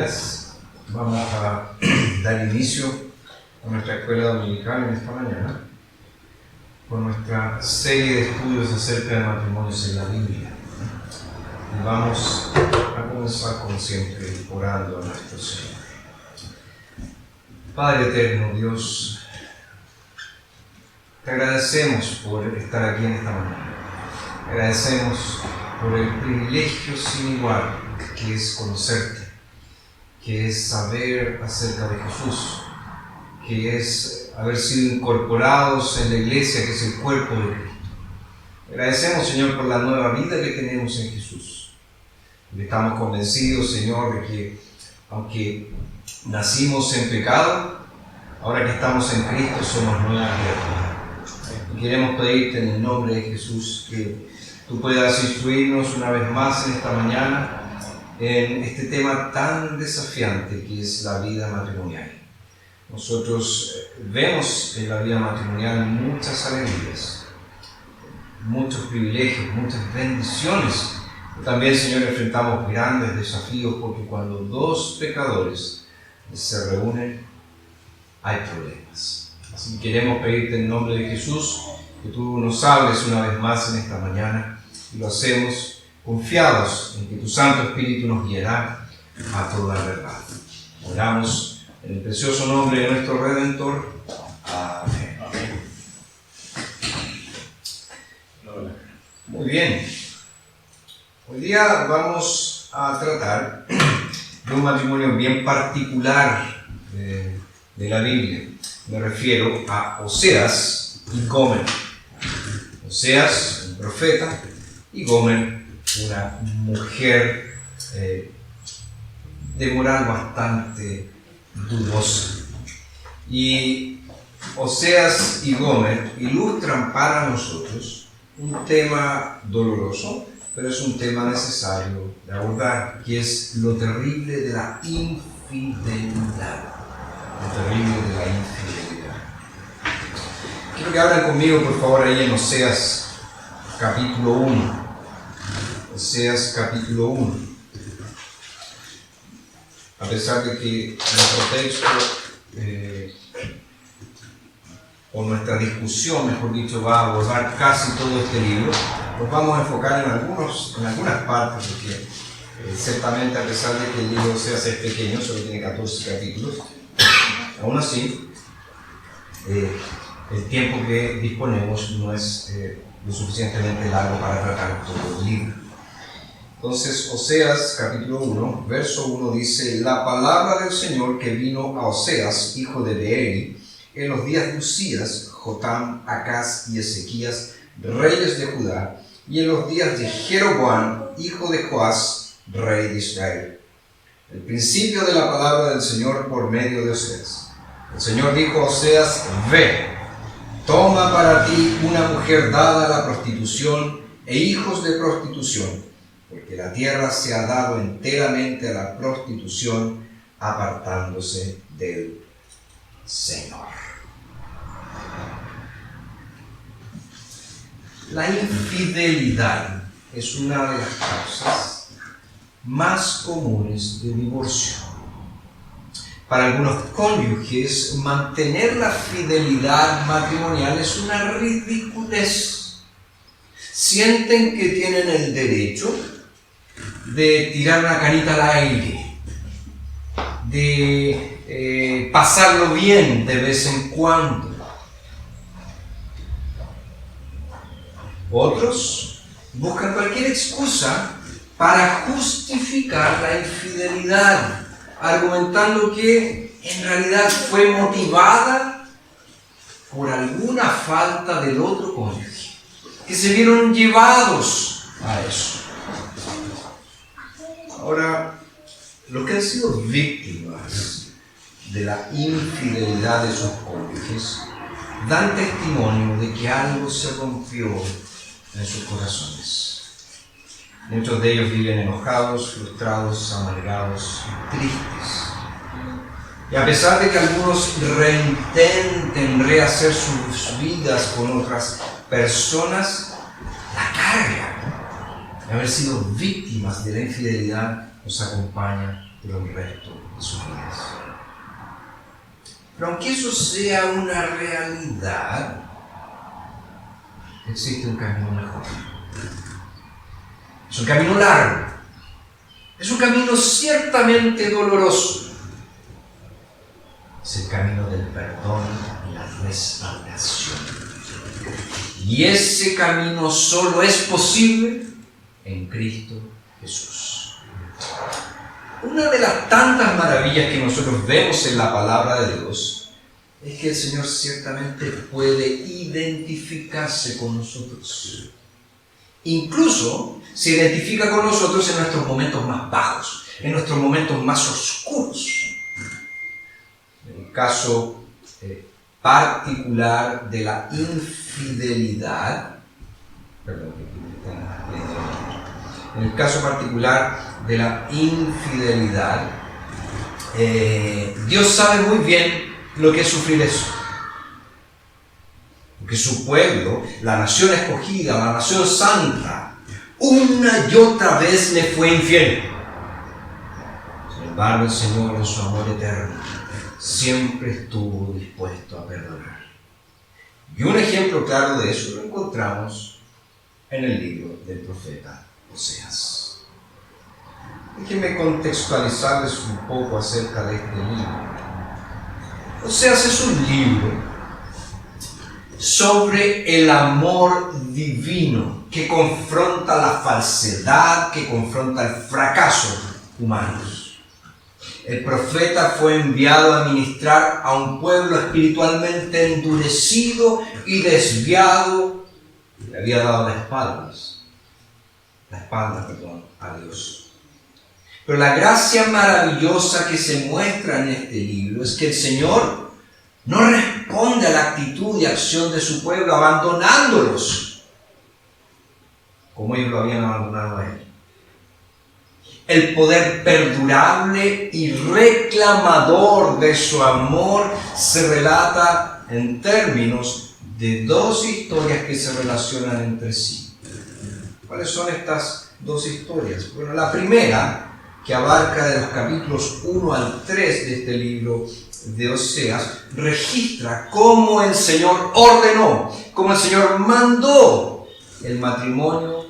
días. Vamos a dar inicio a nuestra escuela dominical en esta mañana con nuestra serie de estudios acerca de matrimonios en la Biblia. Y vamos a comenzar, como siempre, orando a nuestro Señor. Padre eterno, Dios, te agradecemos por estar aquí en esta mañana. Te agradecemos por el privilegio sin igual que es conocerte, que es saber acerca de Jesús, que es haber sido incorporados en la iglesia, que es el cuerpo de Cristo. Agradecemos, Señor, por la nueva vida que tenemos en Jesús. Estamos convencidos, Señor, de que aunque nacimos en pecado, ahora que estamos en Cristo somos nueva criatura. Y queremos pedirte en el nombre de Jesús que tú puedas instruirnos una vez más en esta mañana en este tema tan desafiante que es la vida matrimonial. Nosotros vemos en la vida matrimonial muchas alegrías, muchos privilegios, muchas bendiciones. También, Señor, enfrentamos grandes desafíos porque cuando dos pecadores se reúnen hay problemas. Así que queremos pedirte en nombre de Jesús que tú nos hables una vez más en esta mañana y lo hacemos confiados en que tu Santo Espíritu nos guiará a toda verdad. Oramos en el precioso nombre de nuestro Redentor. Amén. Muy bien. Hoy día vamos a tratar de un matrimonio bien particular de la Biblia. Me refiero a Oseas y Gomer. Oseas, un profeta, y Gomer, una mujer de moral bastante dudosa. Y Oseas y Gomer ilustran para nosotros un tema doloroso, pero es un tema necesario de abordar, que es lo terrible de la infidelidad. Lo terrible de la infidelidad. Quiero que abran conmigo, por favor, ahí en Oseas capítulo 1. Oseas capítulo 1. A pesar de que nuestro texto, o nuestra discusión, mejor dicho, va a abordar casi todo este libro, nos vamos a enfocar en algunas partes, porque ciertamente, a pesar de que el libro de Oseas es pequeño, solo tiene 14 capítulos, aún así, el tiempo que disponemos no es lo suficientemente largo para tratar todo el libro. Entonces, Oseas capítulo 1, verso 1 dice: la palabra del Señor que vino a Oseas, hijo de Beeri, en los días de Usías, Jotam, Acaz y Ezequías, reyes de Judá, y en los días de Jeroboam, hijo de Joás, rey de Israel. El principio de la palabra del Señor por medio de Oseas. El Señor dijo a Oseas: ve, toma para ti una mujer dada a la prostitución e hijos de prostitución, porque la tierra se ha dado enteramente a la prostitución, apartándose del Señor. La infidelidad es una de las causas más comunes de divorcio. Para algunos cónyuges, mantener la fidelidad matrimonial es una ridiculez. Sienten que tienen el derecho de tirar una canita al aire, de pasarlo bien de vez en cuando. Otros buscan cualquier excusa para justificar la infidelidad, argumentando que en realidad fue motivada por alguna falta del otro cónyuge, que se vieron llevados a eso. Ahora, los que han sido víctimas de la infidelidad de sus cónyuges dan testimonio de que algo se rompió en sus corazones. Muchos de ellos viven enojados, frustrados, amargados, tristes. Y a pesar de que algunos reintenten rehacer sus vidas con otras personas, la carga de haber sido víctimas de la infidelidad nos acompaña por el resto de sus vidas. Pero aunque eso sea una realidad, existe un camino mejor. Es un camino largo. Es un camino ciertamente doloroso. Es el camino del perdón y la restauración. Y ese camino solo es posible en Cristo Jesús. Una de las tantas maravillas que nosotros vemos en la palabra de Dios es que el Señor ciertamente puede identificarse con nosotros. Incluso se identifica con nosotros en nuestros momentos más bajos, en nuestros momentos más oscuros. En el caso particular de la infidelidad, en el caso particular de la infidelidad, Dios sabe muy bien lo que es sufrir eso. Porque su pueblo, la nación escogida, la nación santa, una y otra vez le fue infiel. Sin embargo, el Señor, en su amor eterno, siempre estuvo dispuesto a perdonar. Y un ejemplo claro de eso lo encontramos en el libro del profeta Oseas. Déjenme contextualizarles un poco acerca de este libro. Oseas es un libro sobre el amor divino que confronta la falsedad, que confronta el fracaso humano. El profeta fue enviado a ministrar a un pueblo espiritualmente endurecido y desviado, que le había dado la espalda a Dios. Pero la gracia maravillosa que se muestra en este libro es que el Señor no responde a la actitud y acción de su pueblo abandonándolos como ellos lo habían abandonado a Él. El poder perdurable y reclamador de su amor se relata en términos de dos historias que se relacionan entre sí. ¿Cuáles son estas dos historias? Bueno, la primera, que abarca de los capítulos 1 al 3 de este libro de Oseas, registra cómo el Señor ordenó, cómo el Señor mandó el matrimonio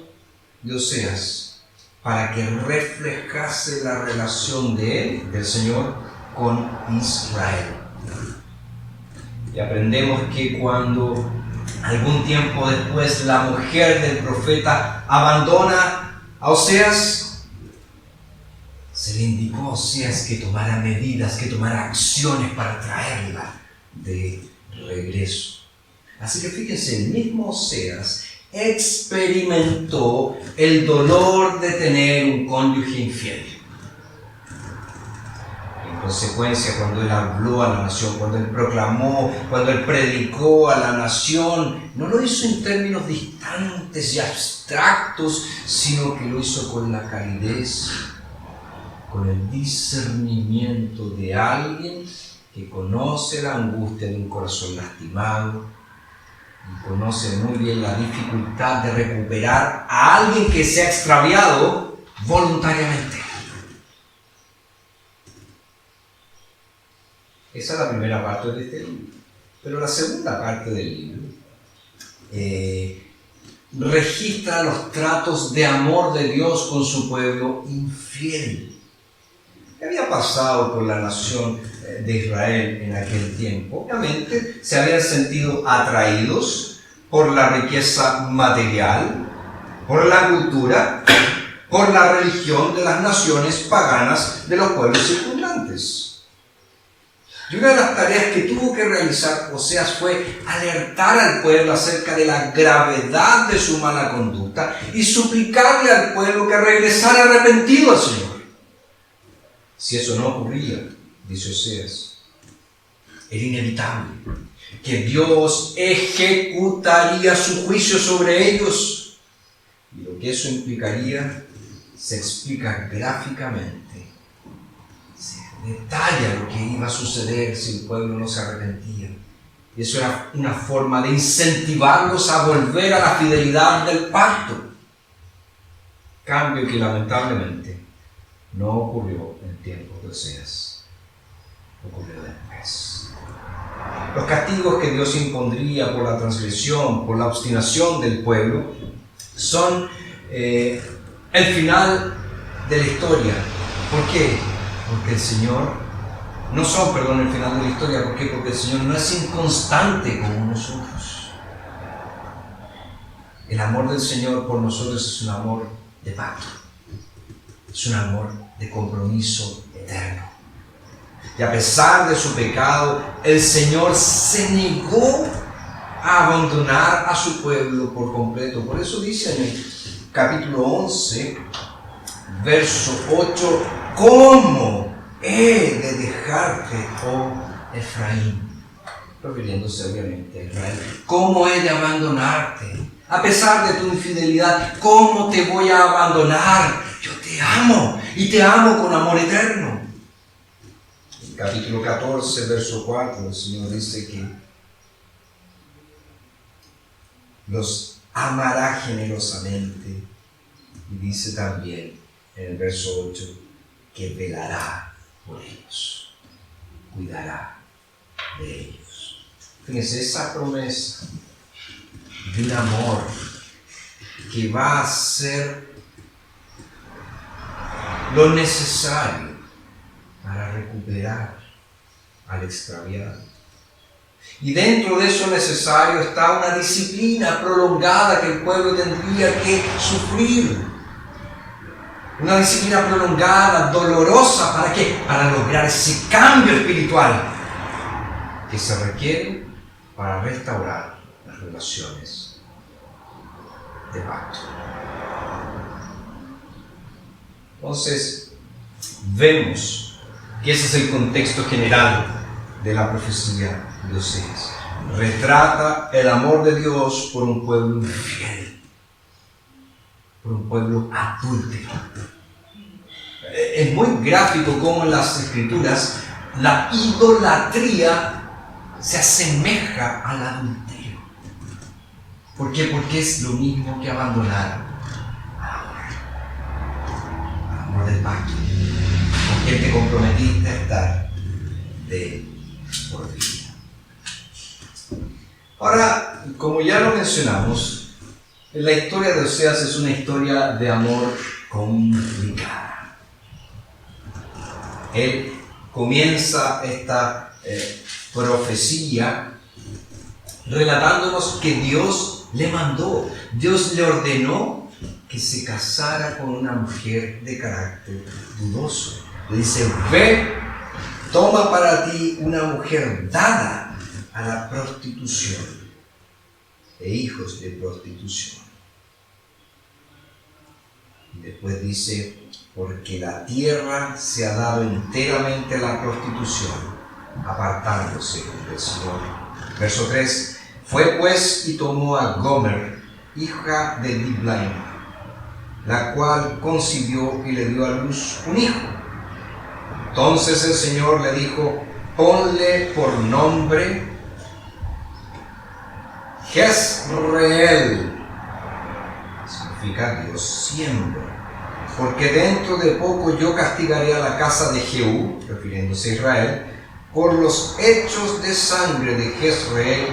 de Oseas para que reflejase la relación de él, del Señor, con Israel. Y aprendemos que cuando algún tiempo después la mujer del profeta abandona a Oseas, se le indicó a Oseas que tomara medidas, que tomara acciones para traerla de regreso. Así que fíjense, el mismo Oseas experimentó el dolor de tener un cónyuge infiel. En consecuencia, cuando él habló a la nación, cuando él proclamó, cuando él predicó a la nación, no lo hizo en términos distantes y abstractos, sino que lo hizo con la calidez, con el discernimiento de alguien que conoce la angustia de un corazón lastimado y conoce muy bien la dificultad de recuperar a alguien que se ha extraviado voluntariamente. Esa es la primera parte de este libro. Pero la segunda parte del libro registra los tratos de amor de Dios con su pueblo infiel. ¿Qué había pasado con la nación de Israel en aquel tiempo? Obviamente se habían sentido atraídos por la riqueza material, por la cultura, por la religión de las naciones paganas de los pueblos circundantes. Y una de las tareas que tuvo que realizar Oseas fue alertar al pueblo acerca de la gravedad de su mala conducta y suplicarle al pueblo que regresara arrepentido al Señor. Si eso no ocurría, dice Oseas, era inevitable que Dios ejecutaría su juicio sobre ellos. Y lo que eso implicaría se explica gráficamente. Se detalla lo que iba a suceder si el pueblo no se arrepentía. Y eso era una forma de incentivarlos a volver a la fidelidad del pacto. Cambio que lamentablemente no ocurrió en tiempos de Oseas, ocurrió después. Los castigos que Dios impondría por la transgresión, por la obstinación del pueblo, son el final de la historia. ¿Por qué? Porque el Señor, no son, perdón, el final de la historia. ¿Por qué? Porque el Señor no es inconstante como nosotros. El amor del Señor por nosotros es un amor de pacto, es un amor de compromiso eterno. Y a pesar de su pecado, el Señor se negó a abandonar a su pueblo por completo. Por eso dice en el capítulo 11, verso 8, ¿cómo he de dejarte, oh Efraín? Refiriéndose obviamente a Israel. ¿Cómo he de abandonarte? A pesar de tu infidelidad, ¿cómo te voy a abandonar? Yo te amo y te amo con amor eterno. En capítulo 14, verso 4, el Señor dice que los amará generosamente. Y dice también en el verso 8 que velará por ellos, cuidará de ellos. Fíjense, esa promesa de un amor que va a hacer lo necesario para recuperar al extraviado. Y dentro de eso necesario está una disciplina prolongada que el pueblo tendría que sufrir. Una disciplina prolongada, dolorosa, ¿para qué? Para lograr ese cambio espiritual que se requiere para restaurar las relaciones de pacto. Entonces, vemos que ese es el contexto general de la profecía de Oseas. Retrata el amor de Dios por un pueblo infiel, por un pueblo adúltero. Es muy gráfico cómo en las Escrituras la idolatría se asemeja al adulterio. ¿Por qué? Porque es lo mismo que abandonar al amor del pacto, con quien te comprometiste a estar de por vida. Ahora, como ya lo mencionamos, la historia de Oseas es una historia de amor complicada. Él comienza esta profecía relatándonos que Dios le mandó, Dios le ordenó que se casara con una mujer de carácter dudoso. Le dice, ve, toma para ti una mujer dada a la prostitución e hijos de prostitución. Y después dice, porque la tierra se ha dado enteramente a la prostitución, apartándose del Señor. Verso 3, fue pues y tomó a Gomer, hija de Diblaim, la cual concibió y le dio a luz un hijo. Entonces el Señor le dijo, ponle por nombre Jezreel, significa Dios siembra, porque dentro de poco yo castigaré a la casa de Jehú, refiriéndose a Israel, por los hechos de sangre de Jezreel,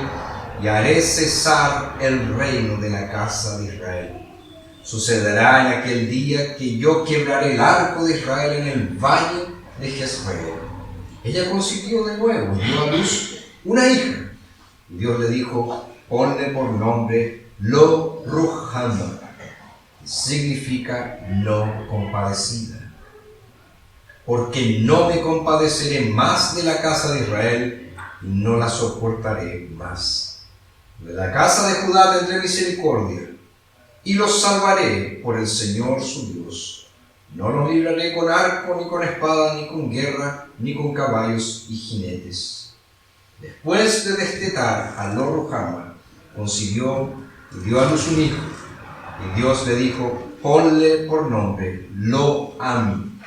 y haré cesar el reino de la casa de Israel. Sucederá en aquel día que yo quebraré el arco de Israel en el valle de Jezreel. Ella concibió de nuevo y dio a luz una hija. Y Dios le dijo, ponle por nombre Lo Ruhamah, significa no compadecida. Porque no me compadeceré más de la casa de Israel y no la soportaré más. De la casa de Judá tendré misericordia y los salvaré por el Señor su Dios. No los libraré con arco, ni con espada, ni con guerra, ni con caballos y jinetes. Después de destetar a Lo Ruhamah, concibió y dio a luz un hijo. Y Dios le dijo, ponle por nombre Lo Ami,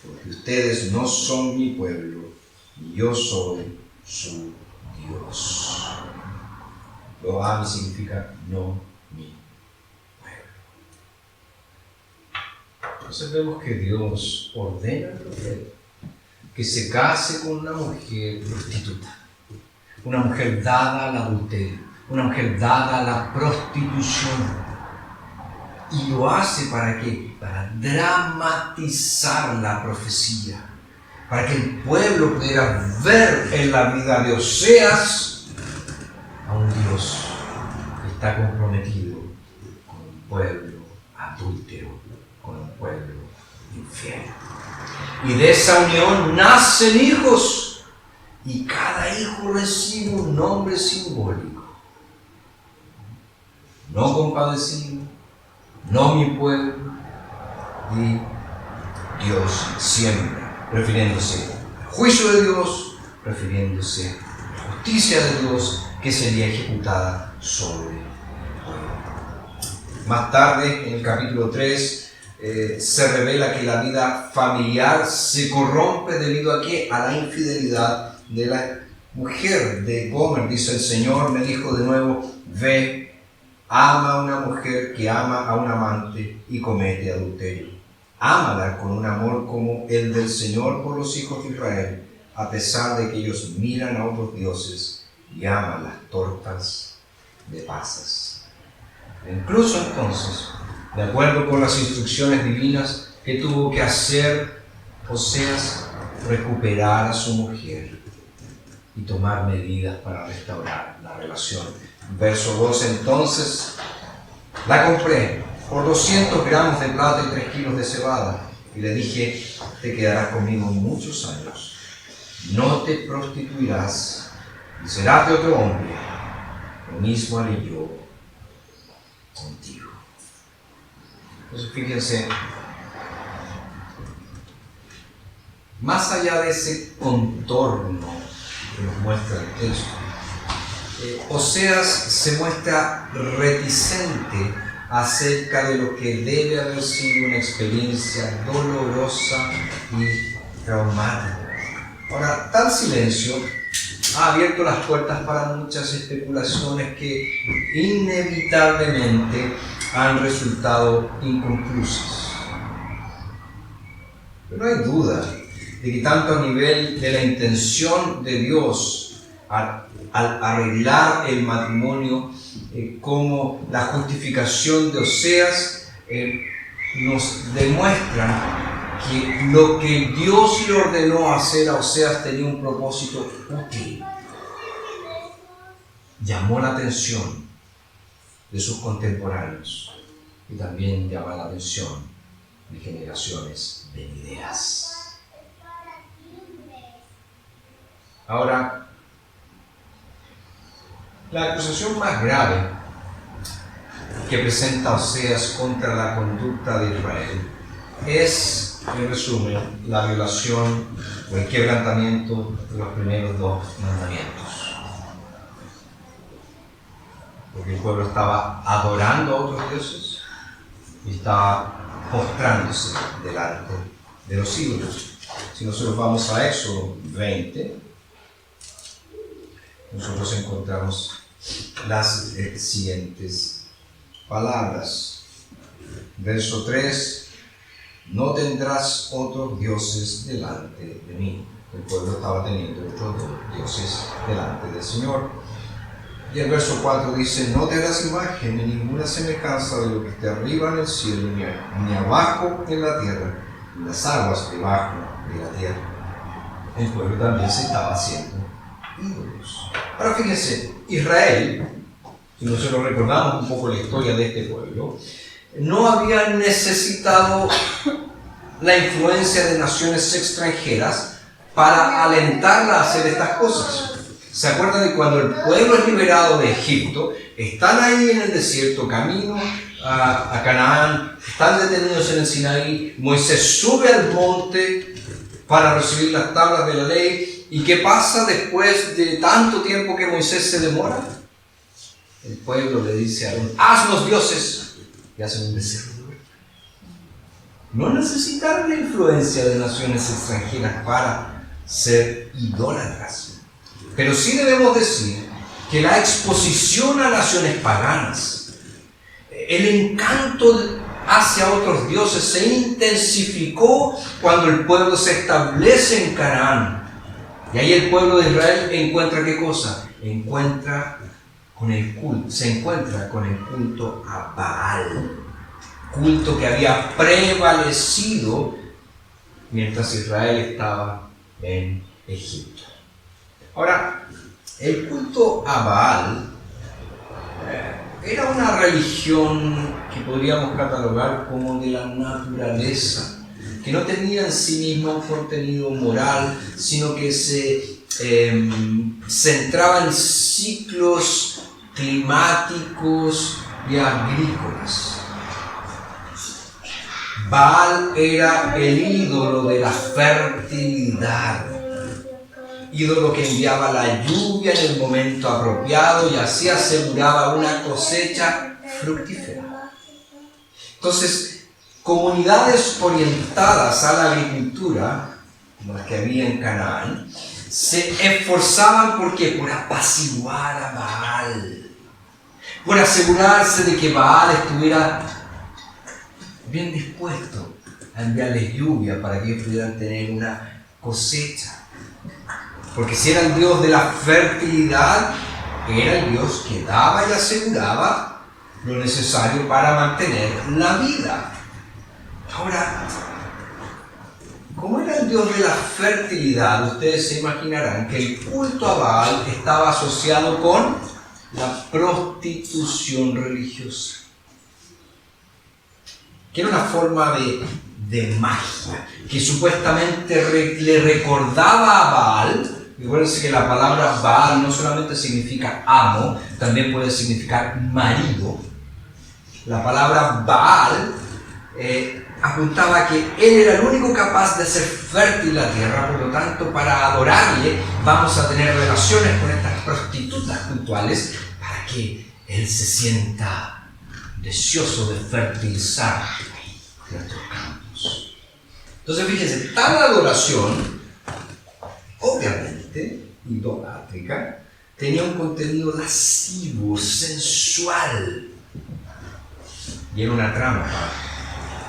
porque ustedes no son mi pueblo, y yo soy su Dios. Lo Ami significa no mi pueblo. Entonces vemos que Dios ordena al profeta que se case con una mujer prostituta, una mujer dada al adulterio, una mujer dada a la prostitución. Y lo hace ¿para qué? Para dramatizar la profecía, para que el pueblo pudiera ver en la vida de Oseas a un Dios que está comprometido con un pueblo adúltero, con un pueblo infiel. Y de esa unión nacen hijos, y cada hijo recibe un nombre simbólico. No compadecido, no mi pueblo, y Dios siempre, refiriéndose al juicio de Dios, refiriéndose a la justicia de Dios que sería ejecutada sobre el pueblo. Más tarde, en el capítulo 3, se revela que la vida familiar se corrompe debido a ¿qué? A la infidelidad de la mujer de Gomer. Dice: el Señor me dijo de nuevo, ve, ama a una mujer que ama a un amante y comete adulterio. Ámala con un amor como el del Señor por los hijos de Israel, a pesar de que ellos miran a otros dioses y aman las tortas de pasas. Incluso entonces, de acuerdo con las instrucciones divinas, que tuvo que hacer Oseas, recuperar a su mujer y tomar medidas para restaurar la relación. Verso 2: entonces la compré por 200 gramos de plata y 3 kilos de cebada, y le dije: te quedarás conmigo muchos años, no te prostituirás, y serás de otro hombre, lo mismo haré yo contigo. Entonces fíjense, más allá de ese contorno que nos muestra el texto, Oseas se muestra reticente acerca de lo que debe haber sido una experiencia dolorosa y traumática. Ahora, tal silencio ha abierto las puertas para muchas especulaciones que inevitablemente han resultado inconclusas. Pero no hay duda de que tanto a nivel de la intención de Dios al arreglar el matrimonio como la justificación de Oseas nos demuestran que lo que Dios le ordenó hacer a Oseas tenía un propósito útil. Llamó la atención de sus contemporáneos y también llama la atención de generaciones venideras. Ahora, la acusación más grave que presenta Oseas contra la conducta de Israel es, en resumen, la violación o el quebrantamiento de los primeros 2 mandamientos. Porque el pueblo estaba adorando a otros dioses y estaba postrándose delante de los ídolos. Si nosotros vamos a Éxodo 20, nosotros encontramos las siguientes palabras. Verso 3: no tendrás otros dioses delante de mí. El pueblo estaba teniendo otros dioses delante del Señor. Y el verso 4 dice: no te hagas imagen ni ninguna semejanza de lo que esté arriba en el cielo, ni abajo en la tierra, ni las aguas debajo de la tierra. El pueblo también se estaba haciendo ídolos. Ahora fíjense, Israel, si nosotros recordamos un poco la historia de este pueblo, no había necesitado la influencia de naciones extranjeras para alentarla a hacer estas cosas. ¿Se acuerdan de cuando el pueblo es liberado de Egipto? Están ahí en el desierto, camino a Canaán, están detenidos en el Sinaí. Moisés sube al monte para recibir las tablas de la ley. ¿Y qué pasa después de tanto tiempo que Moisés se demora? El pueblo le dice a Aarón: haznos dioses, y hacen un becerro de oro. No necesitaron la influencia de naciones extranjeras para ser idólatras. Pero sí debemos decir que la exposición a naciones paganas, el encanto hacia otros dioses se intensificó cuando el pueblo se establece en Canaán. Y ahí el pueblo de Israel encuentra ¿qué cosa? Se encuentra con el culto a Baal. Culto que había prevalecido mientras Israel estaba en Egipto. Ahora, el culto a Baal era una religión que podríamos catalogar como de la naturaleza, que no tenía en sí misma un contenido moral, sino que se centraba en ciclos climáticos y agrícolas. Baal era el ídolo de la fertilidad, ídolo que enviaba la lluvia en el momento apropiado y así aseguraba una cosecha fructífera. Entonces, comunidades orientadas a la agricultura, como las que había en Canaán, se esforzaban por apaciguar a Baal, por asegurarse de que Baal estuviera bien dispuesto a enviarles lluvia para que ellos pudieran tener una cosecha. Porque si era el Dios de la fertilidad, era el Dios que daba y aseguraba lo necesario para mantener la vida. Ahora, como era el Dios de la fertilidad, ustedes se imaginarán que el culto a Baal estaba asociado con la prostitución religiosa, que era una forma de magia, que supuestamente le recordaba a Baal. Recuérdense que la palabra Baal no solamente significa amo, también puede significar marido. La palabra Baal apuntaba a que él era el único capaz de hacer fértil la tierra, por lo tanto, para adorarle vamos a tener relaciones con estas prostitutas puntuales para que él se sienta deseoso de fertilizar nuestros campos. Entonces, fíjense, tal adoración, obviamente idolátrica, tenía un contenido lascivo, sensual, y era una trampa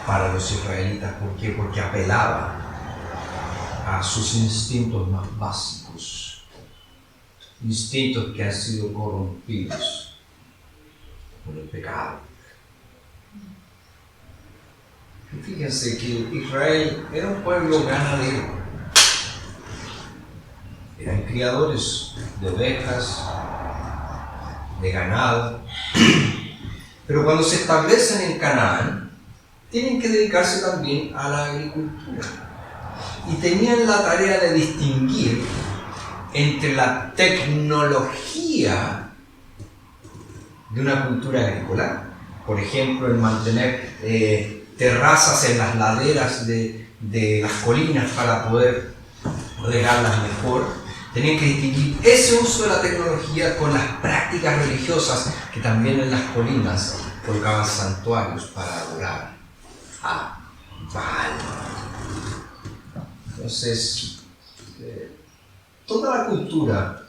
para los israelitas. ¿Por qué? Porque apelaba a sus instintos más básicos, instintos que han sido corrompidos por el pecado. Y fíjense que Israel era un pueblo ganadero. Eran criadores de ovejas, de ganado. Pero cuando se establecen en Canaán, tienen que dedicarse también a la agricultura. Y tenían la tarea de distinguir entre la tecnología de una cultura agrícola, por ejemplo, el mantener terrazas en las laderas de las colinas para poder regarlas mejor. Tenían que distinguir ese uso de la tecnología con las prácticas religiosas, que también en las colinas colocaban santuarios para adorar a Baal. Entonces, toda la cultura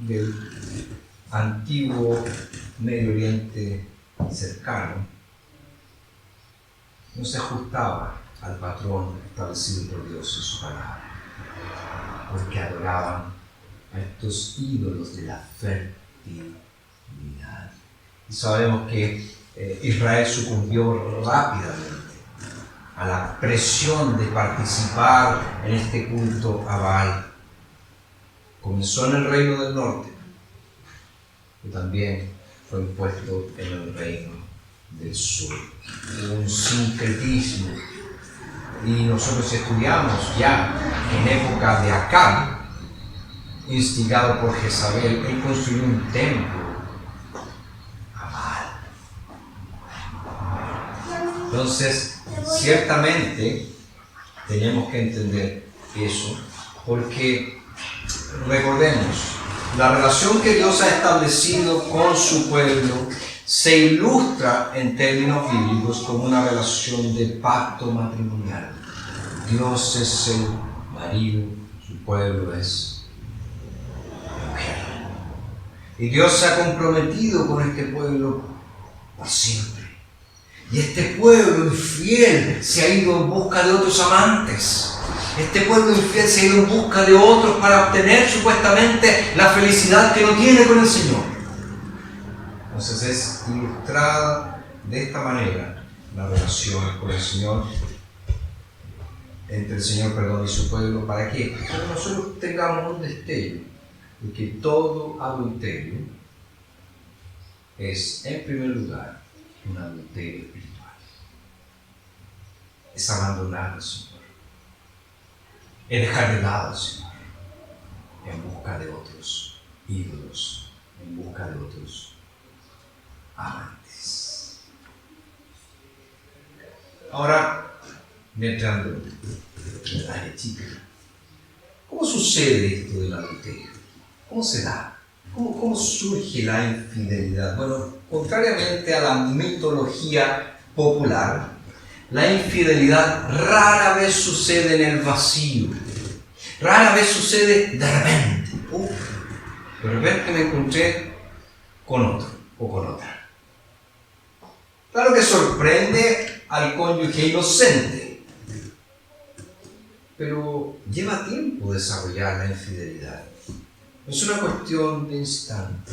del antiguo Medio Oriente cercano no se ajustaba al patrón establecido por Dios en su palabra, porque adoraban a estos ídolos de la fertilidad. Y sabemos que Israel sucumbió rápidamente a la presión de participar en este culto a Baal. Comenzó en el reino del norte, y también fue impuesto en el reino del sur. Hubo un sincretismo. Y nosotros estudiamos ya en época de Acab, instigado por Jezabel, él construyó un templo a Baal. Entonces, ciertamente tenemos que entender eso, porque recordemos, la relación que Dios ha establecido con su pueblo se ilustra en términos bíblicos como una relación de pacto matrimonial. Dios es el marido, su pueblo es la mujer. Y Dios se ha comprometido con este pueblo por siempre. Y este pueblo infiel se ha ido en busca de otros amantes. Este pueblo infiel se ha ido en busca de otros para obtener supuestamente la felicidad que no tiene con el Señor. Entonces es ilustrada de esta manera la relación con el Señor, entre el Señor, y su pueblo. ¿Para qué? Para que nosotros tengamos un destello de que todo adulterio es, en primer lugar, un adulterio espiritual. Es abandonar al Señor. Es dejar de lado al Señor en busca de otros ídolos, en busca de otros amantes. Ahora, entrando en el área chica, ¿cómo sucede esto del adulterio? ¿Cómo se da? ¿Cómo surge la infidelidad? Bueno, contrariamente a la mitología popular, la infidelidad rara vez sucede en el vacío. Rara vez sucede de repente. De repente me encontré con otro o con otra. Claro que sorprende al cónyuge inocente, pero lleva tiempo desarrollar la infidelidad. Es una cuestión de instante.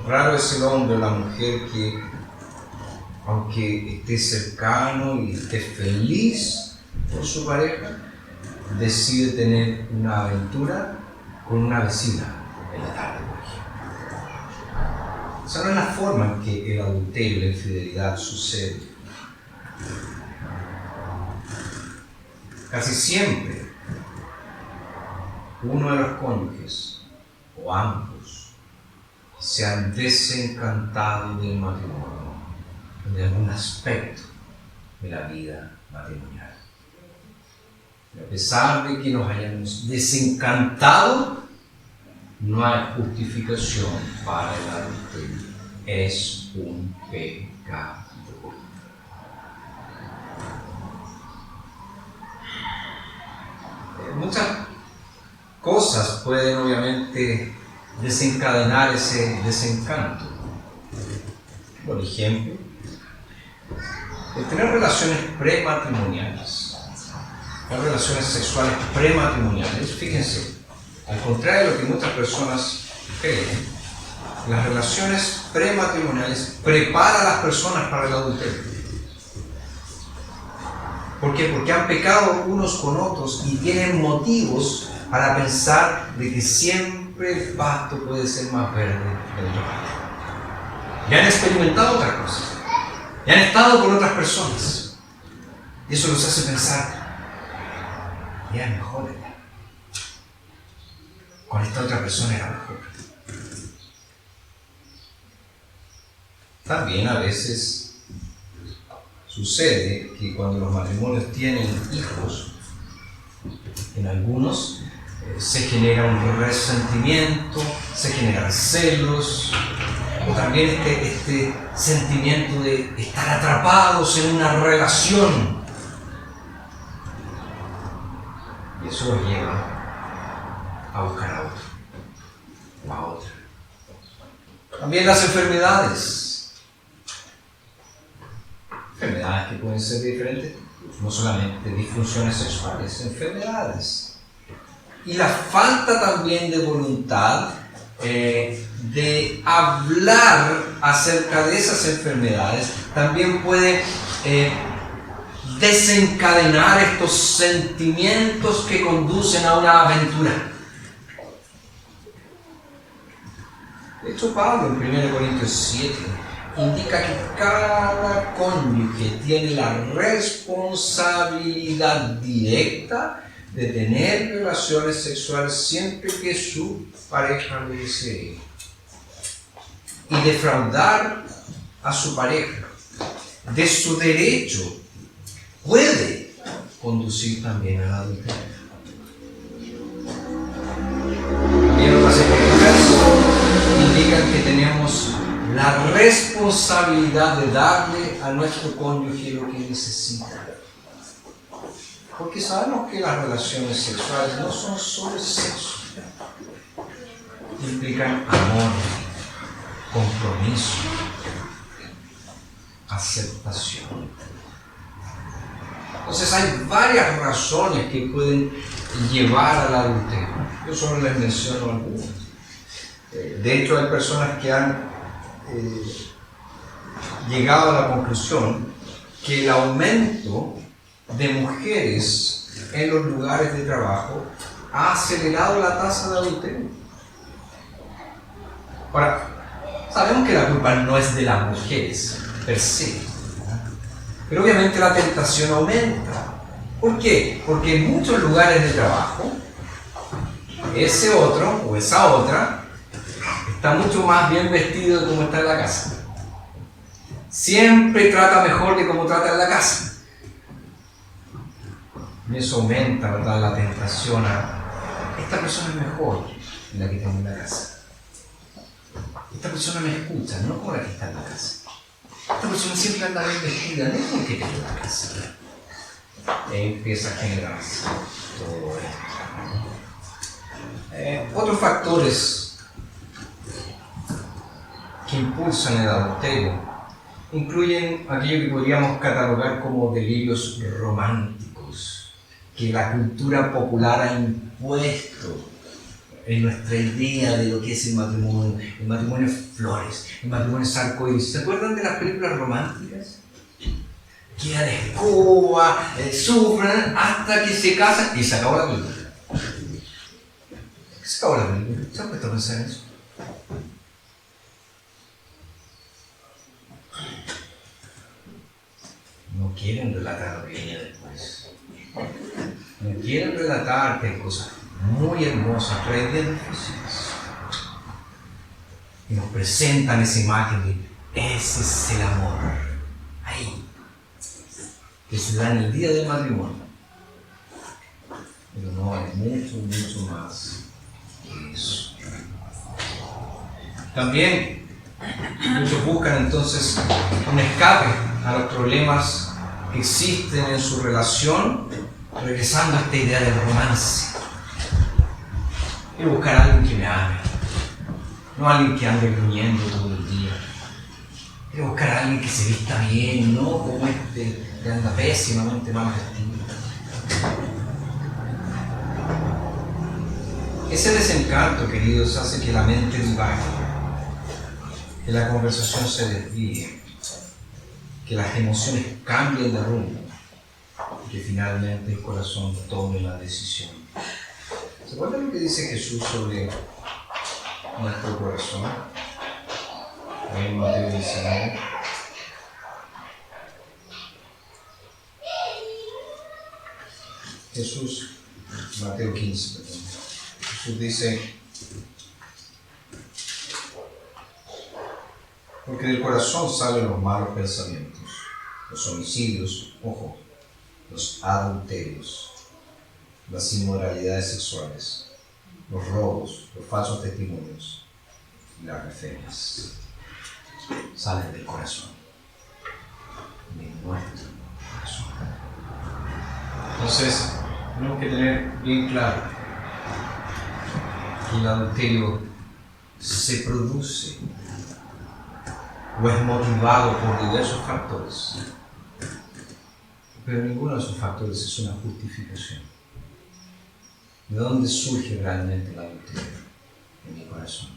Raro es el hombre o la mujer que, aunque esté cercano y esté feliz por su pareja, decide tener una aventura con una vecina en la tarde, por ejemplo. Esa no es la forma en que el adulterio y la infidelidad sucede. Casi siempre uno de los cónyuges o ambos se han desencantado del matrimonio, de algún aspecto de la vida matrimonial. Y a pesar de que nos hayamos desencantado, no hay justificación para el adulterio. Es un pecado. Muchas cosas pueden obviamente desencadenar ese desencanto. Por ejemplo, el tener relaciones prematrimoniales, las relaciones sexuales prematrimoniales. Fíjense, al contrario de lo que muchas personas creen, las relaciones prematrimoniales preparan a las personas para el adulterio. ¿Por qué? Porque han pecado unos con otros y tienen motivos para pensar de que siempre el pasto puede ser más verde del otro lado. Ya han experimentado otra cosa. Ya han estado con otras personas. Y eso los hace pensar, ya es mejor. Con esta otra persona era mejor. También a veces sucede que cuando los matrimonios tienen hijos, en algunos se genera un resentimiento, se generan celos, o también este sentimiento de estar atrapados en una relación. Y eso los lleva a buscar a otro, o a otra. También las enfermedades. Enfermedades que pueden ser diferentes, no solamente disfunciones sexuales, enfermedades. Y la falta también de voluntad de hablar acerca de esas enfermedades también puede desencadenar estos sentimientos que conducen a una aventura. De hecho, Pablo en 1 Corintios 7 indica que cada cónyuge tiene la responsabilidad directa de tener relaciones sexuales siempre que su pareja lo desee. Y defraudar a su pareja de su derecho puede conducir también al adulterio. También otras escrituras indican que tenemos la responsabilidad de darle a nuestro cónyuge lo que necesita. Porque sabemos que las relaciones sexuales no son solo sexo. Implican amor, compromiso. aceptación. Entonces hay varias razones que pueden llevar al adulterio. Yo solo les menciono algunas. De hecho, hay personas que han llegado a la conclusión que el aumento de mujeres en los lugares de trabajo ha acelerado la tasa de adulterio. Ahora, sabemos que la culpa no es de las mujeres per se, ¿verdad? Pero obviamente la tentación aumenta. ¿Por qué? Porque en muchos lugares de trabajo, ese otro o esa otra está mucho más bien vestido de como está en la casa. Siempre trata mejor de como trata en la casa. Y eso aumenta, ¿verdad?, la tentación a esta persona es mejor que la que tengo en la casa. Esta persona me escucha, no como la que está en la casa. Esta persona siempre anda bien vestida, no como la que tengo en la casa. Y empieza a generarse todo esto. Otros factores que impulsan el adulterio incluyen aquello que podríamos catalogar como delirios románticos que la cultura popular ha impuesto en nuestra idea de lo que es el matrimonio. El matrimonio es flores, el matrimonio es arcoíris. ¿Se acuerdan de las películas románticas? Que a la escoba, sufren hasta que se casan y se acabó la película. Se acabó la película. ¿Se han puesto a pensar en eso? No quieren relatar lo que viene después. No quieren relatar que hay cosas muy hermosas, pero hay días difíciles. Y nos presentan esa imagen de ese es el amor. Ahí. Que se da en el día del matrimonio. Pero no, hay mucho, mucho más que eso. También muchos buscan entonces un escape a los problemas que existen en su relación, regresando a esta idea del romance. Quiero buscar a alguien que me ame, no a alguien que ande gruñendo todo el día. Quiero buscar a alguien que se vista bien, no como este que anda pésimamente mal vestido. Ese desencanto, queridos, hace que la mente divague, que la conversación se desvíe, que las emociones cambien de rumbo y que finalmente el corazón tome la decisión. ¿Se acuerdan lo que dice Jesús sobre nuestro corazón? Ahí en Mateo 19. Jesús, Mateo 15, perdón. Jesús dice: porque del corazón salen los malos pensamientos, los homicidios, ojo, los adulterios, las inmoralidades sexuales, los robos, los falsos testimonios y las blasfemias. Salen del corazón, de nuestro corazón. Entonces, tenemos que tener bien claro que el adulterio se produce o es motivado por diversos factores, pero ninguno de esos factores es una justificación. ¿De dónde surge realmente el adulterio? En mi corazón.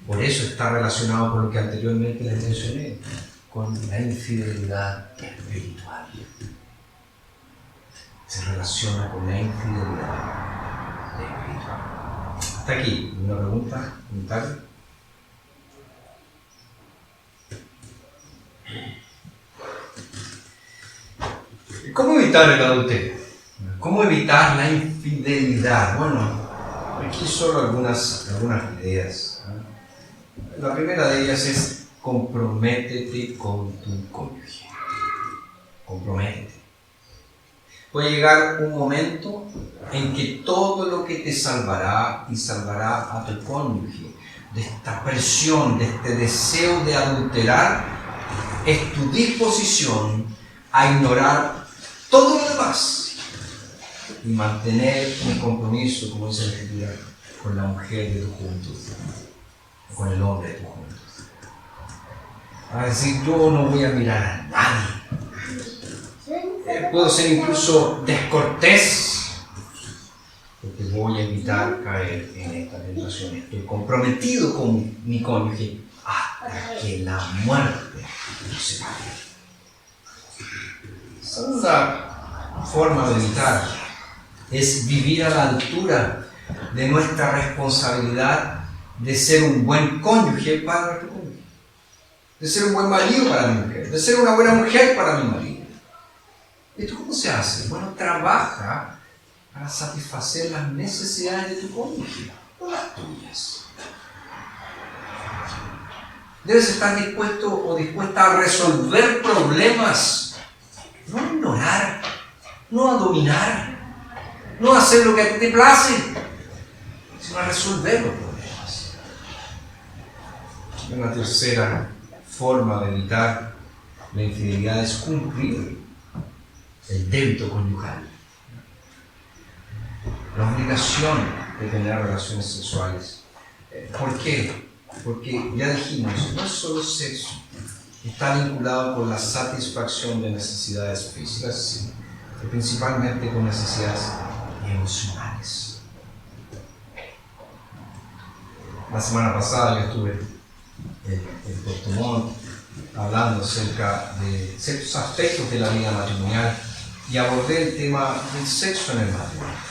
Por eso está relacionado con lo que anteriormente les mencioné, con la infidelidad espiritual. Se relaciona con la infidelidad espiritual. Hasta aquí, ¿una pregunta? ¿Comentario? ¿Cómo evitar el adulterio? ¿Cómo evitar la infidelidad? Bueno, aquí solo algunas ideas. La primera de ellas es: comprométete con tu cónyuge. Comprométete. Puede llegar un momento en que todo lo que te salvará y salvará a tu cónyuge de esta presión, de este deseo de adulterar, es tu disposición a ignorar todo lo demás y mantener un compromiso, como dice la Escritura, con la mujer de tu juventud, o con el hombre de tu juventud. a decir yo no voy a mirar a nadie. Puedo ser incluso descortés, porque voy a evitar caer en esta tentación. Estoy comprometido con mi cónyuge hasta que la muerte nos separe. Segunda forma de evitar es vivir a la altura de nuestra responsabilidad de ser un buen cónyuge para nuestro cónyuge, de ser un buen marido para mi mujer, de ser una buena mujer para mi marido. ¿Esto cómo se hace? Bueno, trabaja para satisfacer las necesidades de tu cónyuge, no las tuyas. Debes estar dispuesto o dispuesta a resolver problemas, no a ignorar, no a dominar, no a hacer lo que a ti te place, sino a resolver los problemas. Una tercera forma de evitar la infidelidad es cumplir el débito conyugal, la obligación de tener relaciones sexuales. ¿Por qué? Porque ya dijimos, no es solo sexo, está vinculado con la satisfacción de necesidades físicas, sí, pero principalmente con necesidades emocionales. La semana pasada yo estuve en Puerto Montt hablando acerca de ciertos aspectos de la vida matrimonial y abordé el tema del sexo en el matrimonio.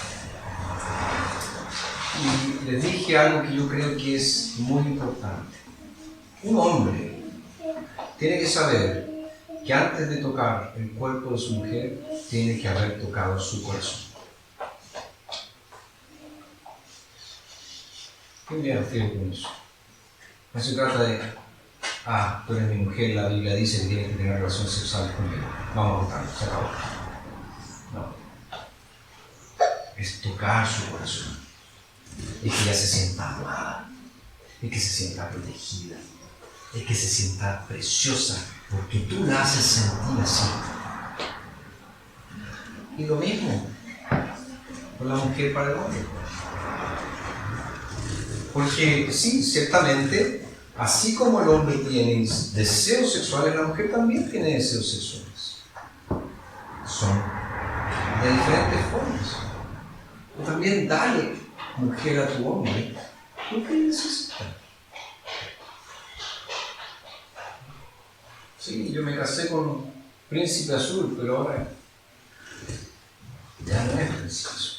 Y les dije algo que yo creo que es muy importante. Un hombre tiene que saber que antes de tocar el cuerpo de su mujer, tiene que haber tocado su corazón. ¿Qué me refiero con eso? No se trata de, tú eres mi mujer, la Biblia dice que tienes que tener relaciones sexuales conmigo. Vamos a votarlo, se acabó. No. Es tocar su corazón. Es que ella se sienta amada. Es que se sienta protegida. Es que se sienta preciosa. Porque tú la haces sentir así. Y lo mismo con la mujer para el hombre. Porque sí, ciertamente, así como el hombre tiene deseos sexuales, la mujer también tiene deseos sexuales. Son de diferentes formas. Pero también dale, mujer, a tu hombre lo que necesita. Sí, yo me casé con un príncipe azul, pero ahora ya no es príncipe azul.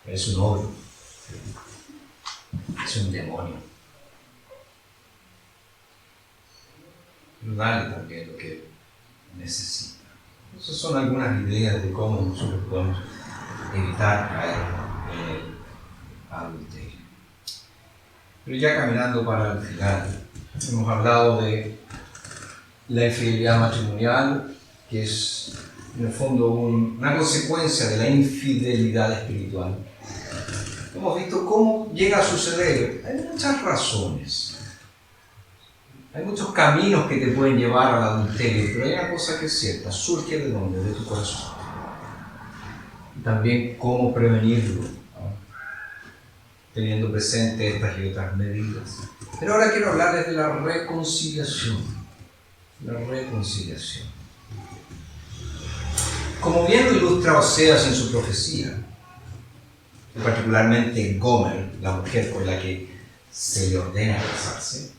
Es un ogro. Es un demonio. Pero dale también lo que necesita. Esas son algunas ideas de cómo nosotros podemos evitar caer en el adulterio. Pero ya caminando para el final, hemos hablado de la infidelidad matrimonial, que es en el fondo una consecuencia de la infidelidad espiritual. Hemos visto cómo llega a suceder. Hay muchas razones. Hay muchos caminos que te pueden llevar al adulterio, pero hay una cosa que es cierta, surge de dónde, de tu corazón. Y también cómo prevenirlo, ¿no? Teniendo presente estas y otras medidas. Pero ahora quiero hablarles de la reconciliación. La reconciliación. Como bien lo ilustra Oseas en su profecía, particularmente Gomer, la mujer con la que se le ordena casarse,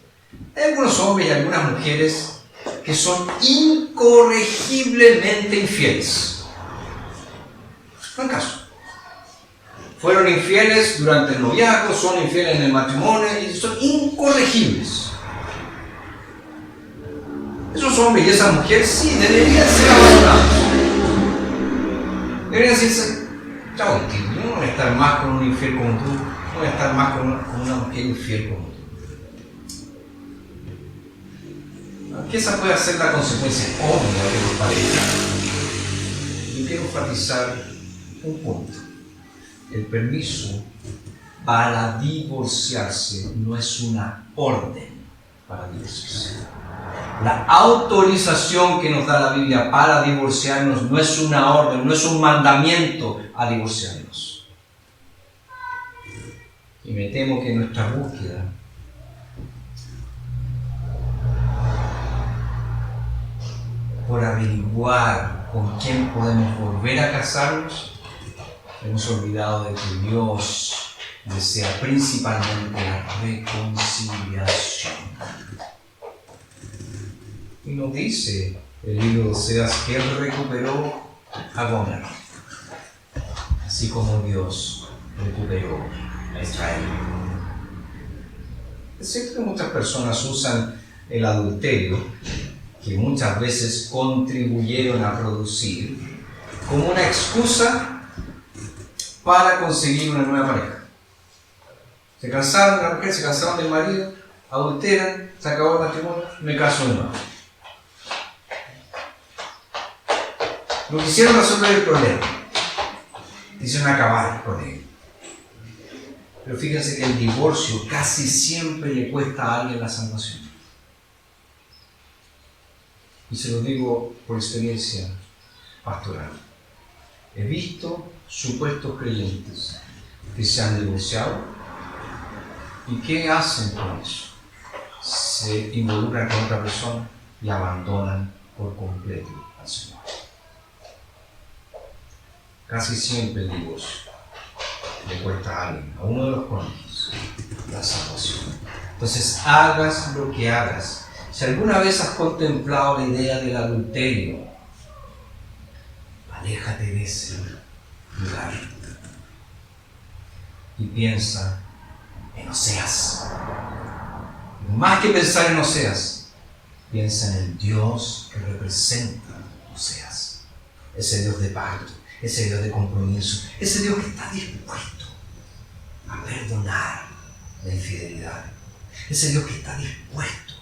hay algunos hombres y algunas mujeres que son incorregiblemente infieles. No hay caso. Fueron infieles durante el noviazgo, son infieles en el matrimonio y son incorregibles. Esos hombres y esas mujeres sí deberían ser abandonados. Deberían decirse, chao, yo no voy a estar más con un infiel como tú, no voy a estar más con una mujer infiel como tú. Aunque esa puede ser la consecuencia obvia de los parejas, yo quiero enfatizar un punto. El permiso para divorciarse no es una orden para divorciarse. La autorización que nos da la Biblia para divorciarnos no es una orden, no es un mandamiento a divorciarnos. Y me temo que nuestra búsqueda lugar con quien podemos volver a casarnos, hemos olvidado de que Dios desea principalmente la reconciliación. Y nos dice el libro de Oseas que Él recuperó a Gomer, así como Dios recuperó a Israel. Es cierto que muchas personas usan el adulterio, que muchas veces contribuyeron a producir, como una excusa para conseguir una nueva pareja. Se cansaron de la mujer, se cansaron del marido, adulteran, se acabó el matrimonio, me caso de nuevo. Lo quisieron resolver el problema, quisieron acabar con él. Pero fíjense que el divorcio casi siempre le cuesta a alguien la salvación. Y se lo digo por experiencia pastoral. He visto supuestos creyentes que se han divorciado. ¿Y qué hacen con eso? Se involucran con otra persona y abandonan por completo al Señor. Casi siempre el divorcio le cuesta a alguien, a uno de los cónyuges, la salvación. Entonces, hagas lo que hagas. Si alguna vez has contemplado la idea del adulterio, aléjate de ese lugar y piensa en Oseas. Más que pensar en Oseas, piensa en el Dios que representa Oseas. Ese Dios de pacto, ese Dios de compromiso, ese Dios que está dispuesto a perdonar la infidelidad, ese Dios que está dispuesto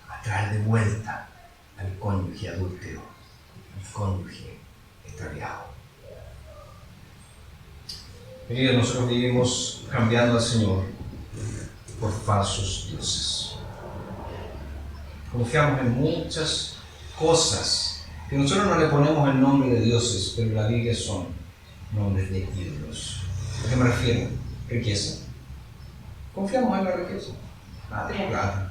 a traer de vuelta al cónyuge adúltero, al cónyuge extraviado. Queridos, nosotros vivimos cambiando al Señor por falsos dioses. Confiamos en muchas cosas que nosotros no le ponemos el nombre de dioses, pero en la Biblia son nombres de ídolos. ¿A qué me refiero? Riqueza. Confiamos en la riqueza. Tengo plata.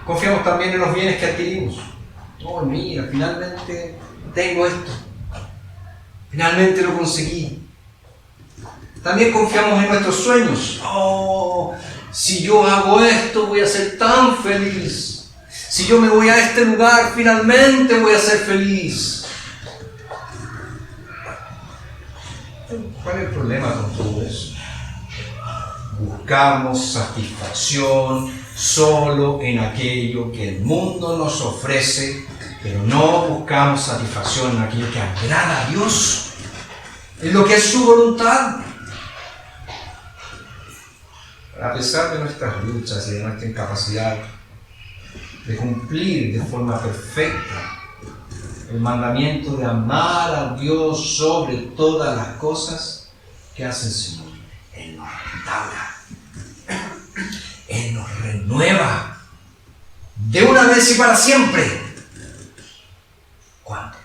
Confiamos también en los bienes que adquirimos. Oh, mira, finalmente tengo esto. Finalmente lo conseguí. También confiamos en nuestros sueños. Oh, si yo hago esto voy a ser tan feliz. Si yo me voy a este lugar, finalmente voy a ser feliz. ¿Cuál es el problema con todo eso? Buscamos satisfacción solo en aquello que el mundo nos ofrece, pero no buscamos satisfacción en aquello que agrada a Dios, en lo que es su voluntad. A pesar de nuestras luchas y de nuestra incapacidad de cumplir de forma perfecta el mandamiento de amar a Dios sobre todas las cosas, ¿qué hace el Señor? Él nos restaura, Él nos renueva de una vez y para siempre. ¿Cuándo?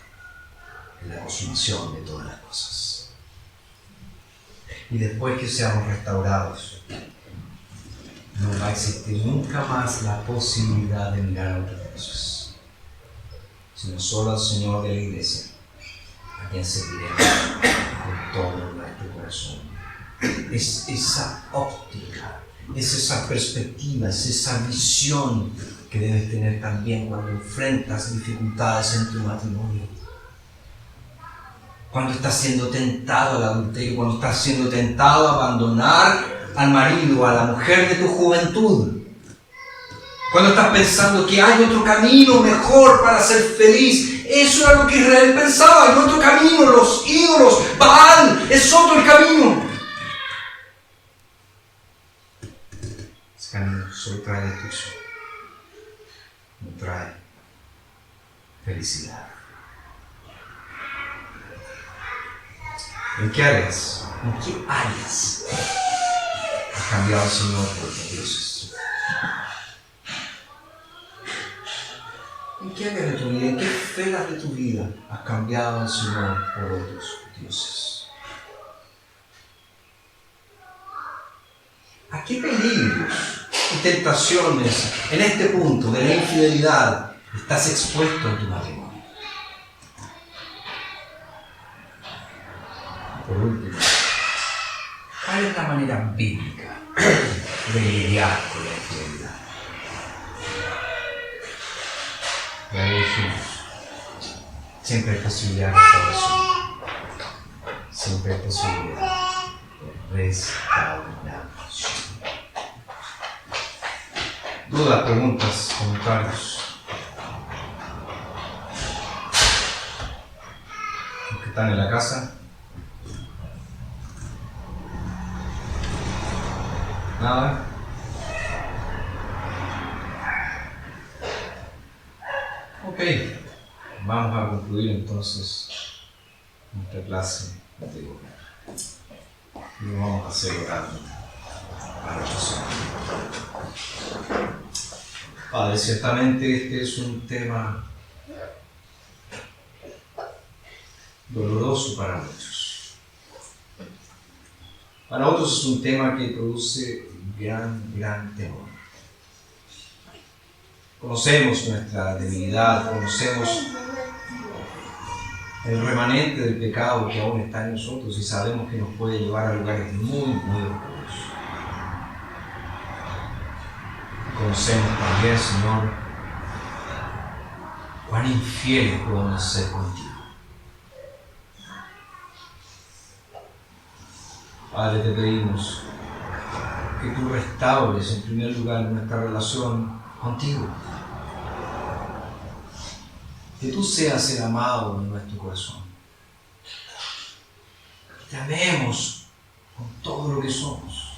En la consumación de todas las cosas. Y después que seamos restaurados, no va a existir nunca más la posibilidad de mirar a otras cosas, sino solo al Señor de la iglesia, a quien serviremos con todo nuestro corazón. Es esa óptica, es esa perspectiva, es esa visión que debes tener también cuando enfrentas dificultades en tu matrimonio. Cuando estás siendo tentado al adulterio, cuando estás siendo tentado a abandonar al marido, a la mujer de tu juventud. Cuando estás pensando que hay otro camino mejor para ser feliz. Eso era lo que Israel pensaba, hay otro camino, los ídolos, Baal, es otro el camino. Ese camino solo trae destrucción, no trae felicidad. ¿En qué áreas? ¿En qué áreas has cambiado al Señor por otros dioses? ¿En qué áreas de tu vida, en qué esferas de tu vida has cambiado al Señor por otros dioses? ¿A qué peligros y tentaciones, en este punto de la infidelidad, estás expuesto en tu matrimonio. Por último, ¿cuál es la manera bíblica de lidiar con la infidelidad? Ya lo dijimos, siempre hay posibilidad de restauración, siempre hay posibilidad de restauración. Dudas, preguntas, comentarios. Los que están en la casa. Nada. Ok, vamos a concluir entonces nuestra clase de hoy. Y lo vamos a hacer orando a nuestro Señor. Padre, ciertamente este es un tema doloroso para muchos. Para otros es un tema que produce gran temor. Conocemos nuestra debilidad, conocemos el remanente del pecado que aún está en nosotros y sabemos que nos puede llevar a lugares muy oscuros. Conocemos también, Señor, cuán infieles podemos ser contigo. Padre, te pedimos que tú restaures en primer lugar nuestra relación contigo. Que tú seas el amado en nuestro corazón. Que te amemos con todo lo que somos.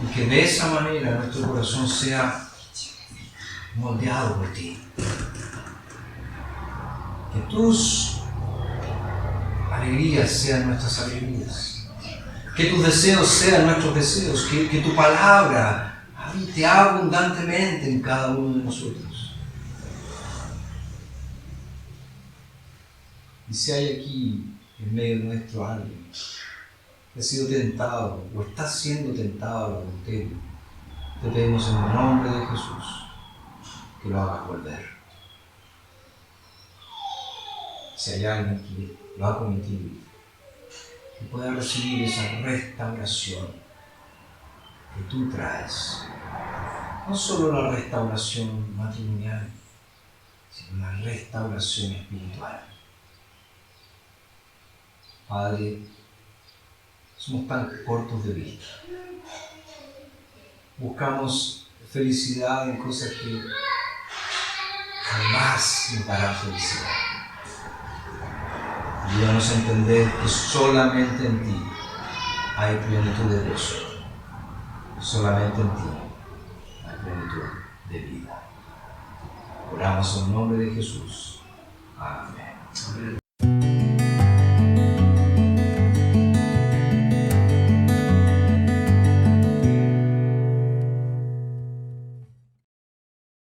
Y que de esa manera nuestro corazón sea moldeado por ti. Que tus alegrías sean nuestras alegrías. Que tus deseos sean nuestros deseos. Que tu palabra habite abundantemente en cada uno de nosotros. Y si hay aquí en medio de nuestro alguien que ha sido tentado o está siendo tentado al adulterio, te pedimos en el nombre de Jesús que lo hagas volver. Si hay alguien que lo ha cometido, que pueda recibir esa restauración que tú traes. No solo la restauración matrimonial, sino la restauración espiritual. Padre, somos tan cortos de vista. Buscamos felicidad en cosas que jamás nos darán felicidad. Ayúdanos a entender que solamente en ti hay plenitud de gozo. Solamente en ti hay plenitud de vida. Oramos en el nombre de Jesús. Amén.